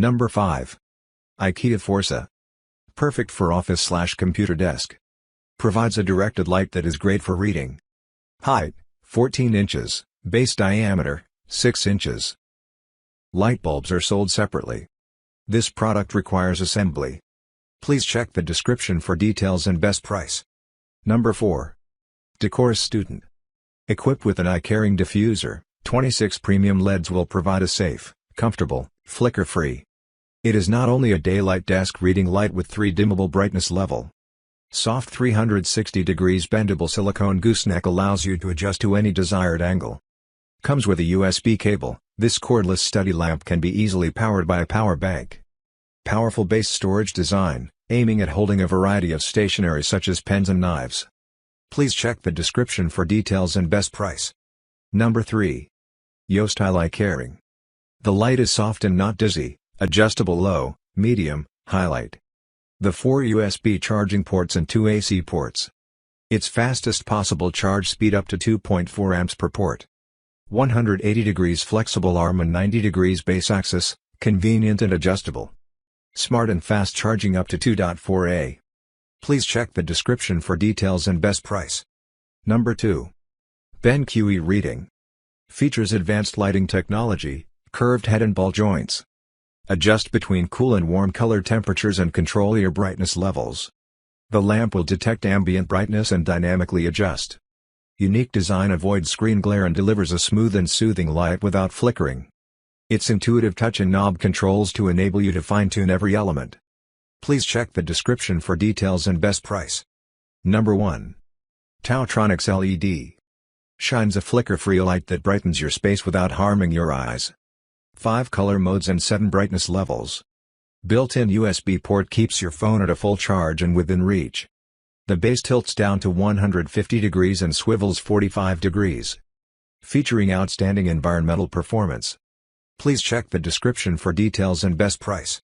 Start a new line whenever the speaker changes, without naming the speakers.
Number 5. IKEA Forza. Perfect for office/computer desk. Provides a directed light that is great for reading. Height, 14 inches, base diameter, 6 inches. Light bulbs are sold separately. This product requires assembly. Please check the description for details and best price. Number 4. Decorus Student. Equipped with an eye-caring diffuser, 26 premium LEDs will provide a safe, comfortable, flicker-free. It is not only a daylight desk reading light with 3 dimmable brightness level. Soft 360 degrees bendable silicone gooseneck allows you to adjust to any desired angle. Comes with a USB cable, this cordless study lamp can be easily powered by a power bank. Powerful base storage design, aiming at holding a variety of stationery such as pens and knives. Please check the description for details and best price. Number 3. Yostyle Eye-Caring. The light is soft and not dizzy, adjustable low, medium, highlight. The 4 USB charging ports and 2 AC ports. Its fastest possible charge speed up to 2.4 amps per port. 180 degrees flexible arm and 90 degrees base axis, convenient and adjustable. Smart and fast charging up to 2.4A. Please check the description for details and best price. Number 2. BenQ E-Reading. Features advanced lighting technology, curved head and ball joints. Adjust between cool and warm color temperatures and control your brightness levels. The lamp will detect ambient brightness and dynamically adjust. Unique design avoids screen glare and delivers a smooth and soothing light without flickering. Its intuitive touch and knob controls to enable you to fine-tune every element. Please check the description for details and best price. Number 1. Tautronics LED. Shines a flicker-free light that brightens your space without harming your eyes. 5 color modes and 7 brightness levels. Built-in USB port keeps your phone at a full charge and within reach. The base tilts down to 150 degrees and swivels 45 degrees. Featuring outstanding environmental performance. Please check the description for details and best price.